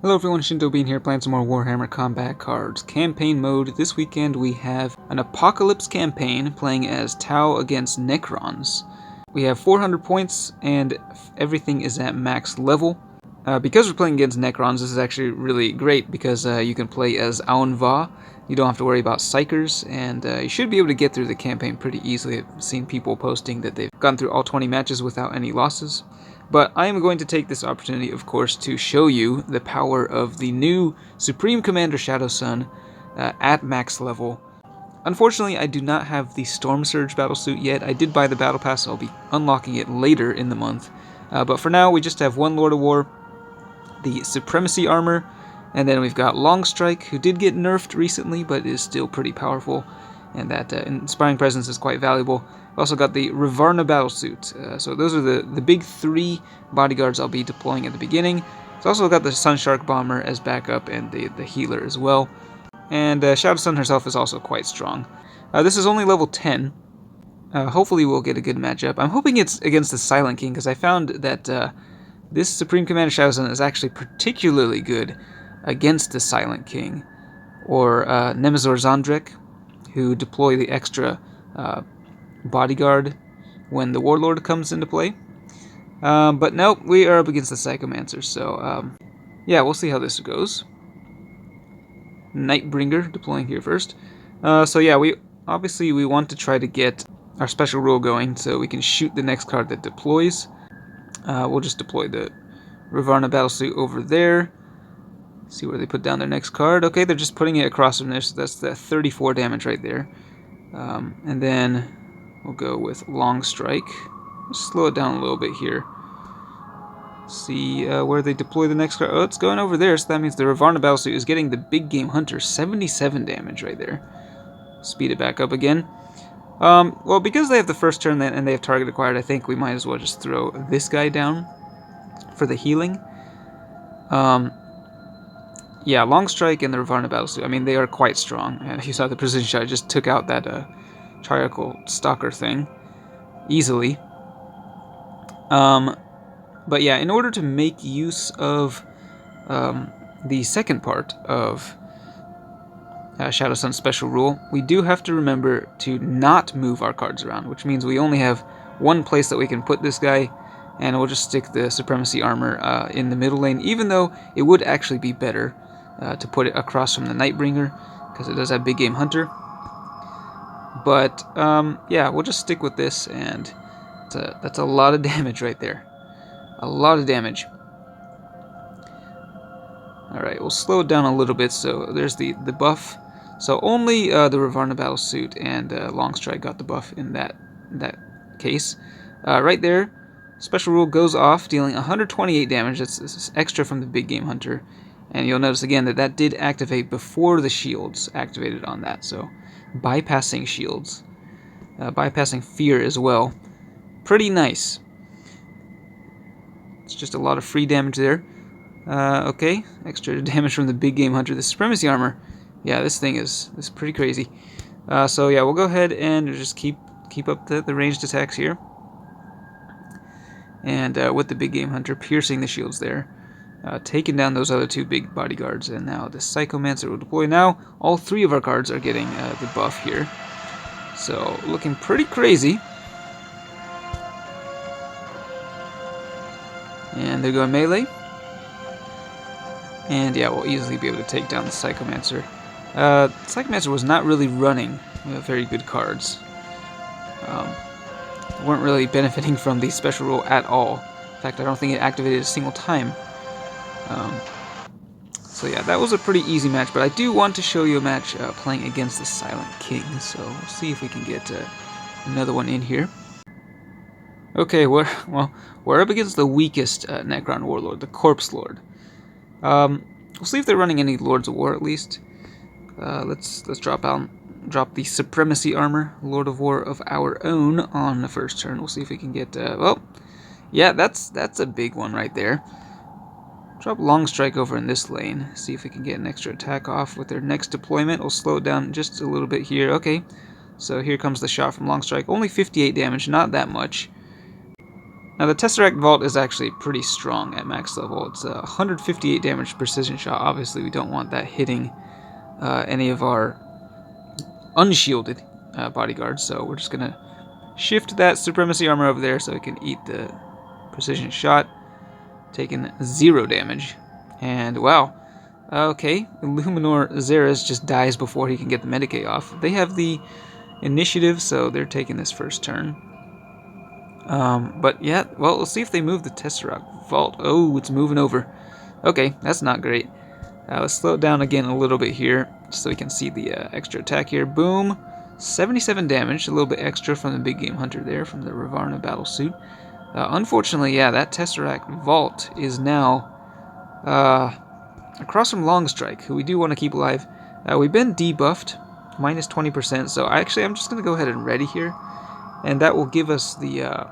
Hello everyone, Shinto Bean here, playing some more Warhammer Combat Cards. Campaign mode. This weekend we have an Apocalypse campaign playing as Tau against Necrons. We have 400 points and everything is at max level. Because we're playing against Necrons, this is actually really great because you can play as Aunva. You don't have to worry about Psychers, and you should be able to get through the campaign pretty easily. I've seen people posting that they've gone through all 20 matches without any losses. But I am going to take this opportunity, of course, to show you the power of the new Supreme Commander Shadowsun at max level. Unfortunately, I do not have the Storm Surge battlesuit yet. I did buy the Battle Pass, so I'll be unlocking it later in the month. But for now, we just have one Lord of War, the Supremacy Armor, and then we've got Longstrike, who did get nerfed recently, but is still pretty powerful, and that Inspiring Presence is quite valuable. We've also got the Rivarna Battlesuit, so those are the big three bodyguards I'll be deploying at the beginning. It's also got the Sunshark Bomber as backup, and the healer as well. And Shadowsun herself is also quite strong. This is only level 10. Hopefully we'll get a good matchup. I'm hoping it's against the Silent King, because I found that this Supreme Commander Shadowsun is actually particularly good against the Silent King, or Nemazor Zandrek, who deploy the extra bodyguard when the Warlord comes into play. But no, we are up against the Psychomancer, so yeah, we'll see how this goes. Nightbringer deploying here first. So yeah, we want to try to get our special rule going so we can shoot the next card that deploys. We'll just deploy the Rivarna Battlesuit over there. See where they put down their next card. Okay, they're just putting it across from there, so that's the 34 damage right there. And then we'll go with Longstrike. Slow it down a little bit here. See where they deploy the next card. Oh, it's going over there, so that means the Rivarna Battlesuit is getting the Big Game Hunter. 77 damage right there. Speed it back up again. Well, because they have the first turn and they have target acquired, I think we might as well just throw this guy down for the healing. Yeah, Longstrike and the Rivarna Battlesuit, I mean, they are quite strong. You saw the precision shot, just took out that Triarchal Stalker thing easily. But yeah, in order to make use of the second part of Shadowsun's special rule, we do have to remember to not move our cards around, which means we only have one place that we can put this guy, and we'll just stick the Supremacy Armor in the middle lane, even though it would actually be better to put it across from the Nightbringer, because it does have Big Game Hunter. But yeah, we'll just stick with this, and that's a lot of damage right there. A lot of damage. Alright, we'll slow it down a little bit, so there's the buff. So only the Rivarna Battlesuit and Longstrike got the buff in that case. Right there, special rule goes off, dealing 128 damage. That's extra from the Big Game Hunter. And you'll notice again that did activate before the shields activated on that. So bypassing shields, bypassing fear as well. Pretty nice. It's just a lot of free damage there. Okay, extra damage from the Big Game Hunter. The Supremacy Armor, yeah, this thing is pretty crazy. So yeah, we'll go ahead and just keep up the ranged attacks here. And with the Big Game Hunter piercing the shields there, taking down those other two big bodyguards, and now the Psychomancer will deploy. Now all three of our cards are getting the buff here, so looking pretty crazy. And they're going melee. And yeah, we'll easily be able to take down the Psychomancer. Psychomancer was not really running very good cards. Weren't really benefiting from the special rule at all. In fact, I don't think it activated a single time. So yeah, that was a pretty easy match, but I do want to show you a match playing against the Silent King, so we'll see if we can get another one in here. Okay, we're up against the weakest Necron Warlord, the Corpse Lord. We'll see if they're running any Lords of War at least. Let's drop the Supremacy Armor, Lord of War of our own, on the first turn. We'll see if we can get well, yeah, that's a big one right there. Drop Longstrike over in this lane. See if we can get an extra attack off with their next deployment. We'll slow it down just a little bit here. Okay, so here comes the shot from Longstrike. Only 58 damage, not that much. Now the Tesseract Vault is actually pretty strong at max level. It's 158 damage precision shot. Obviously we don't want that hitting any of our unshielded bodyguards, so we're just gonna shift that Supremacy armor over there so it can eat the precision shot, taking 0 damage. And wow, okay, Illuminor Xeris just dies before he can get the Medicae off. They have the initiative, so they're taking this first turn. But yeah, well, let's see if they move the Tesseract Vault. Oh, it's moving over. Okay, that's not great. Let's slow it down again a little bit here, so we can see the extra attack here. Boom! 77 damage, a little bit extra from the Big Game Hunter there, from the Ravarna Battlesuit. Unfortunately, yeah, that Tesseract Vault is now across from Longstrike, who we do want to keep alive. We've been debuffed, minus 20%, so I'm just going to go ahead and ready here, and that will give us the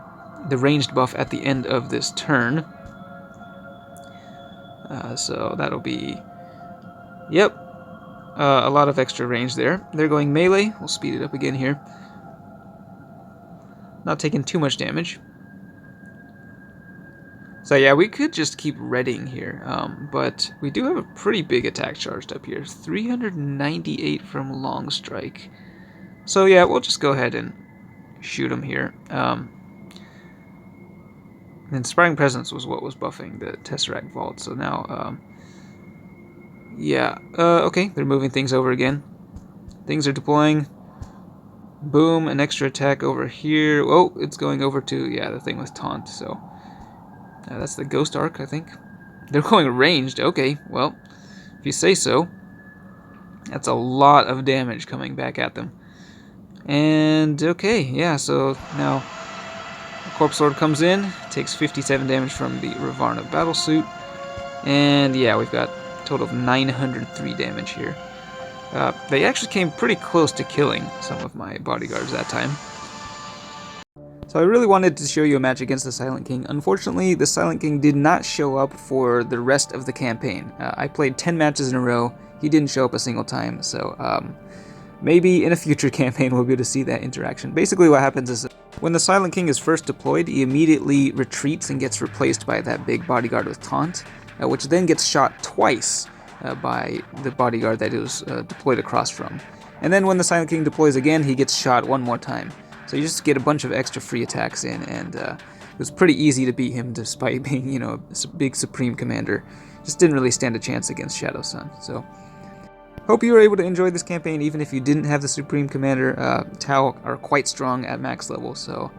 ranged buff at the end of this turn. So that'll be, yep, a lot of extra range there. They're going melee. We'll speed it up again here. Not taking too much damage. So yeah, we could just keep readying here, but we do have a pretty big attack charged up here. 398 from Longstrike. So yeah, we'll just go ahead and shoot him here. And Inspiring Presence was what was buffing the Tesseract Vault, so now, yeah, okay, they're moving things over again. Things are deploying. Boom, an extra attack over here. Oh, it's going over to, yeah, the thing with Taunt, so that's the Ghost Arc, I think. They're going ranged, okay, well, if you say so. That's a lot of damage coming back at them. And, okay, yeah, so now Corpse Lord comes in, takes 57 damage from the Ravarna Battlesuit, and yeah, we've got a total of 903 damage here. They actually came pretty close to killing some of my bodyguards that time. So I really wanted to show you a match against the Silent King. Unfortunately, the Silent King did not show up for the rest of the campaign. I played 10 matches in a row, he didn't show up a single time, so maybe in a future campaign we'll be able to see that interaction. Basically what happens is, when the Silent King is first deployed, he immediately retreats and gets replaced by that big bodyguard with Taunt, which then gets shot twice by the bodyguard that it was deployed across from. And then when the Silent King deploys again, he gets shot one more time. So you just get a bunch of extra free attacks in, and it was pretty easy to beat him despite being, you know, a big Supreme Commander. Just didn't really stand a chance against Shadowsun. So hope you were able to enjoy this campaign even if you didn't have the Supreme Commander. Tau are quite strong at max level, so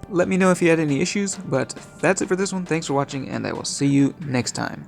let me know if you had any issues, but that's it for this one. Thanks for watching, and I will see you next time.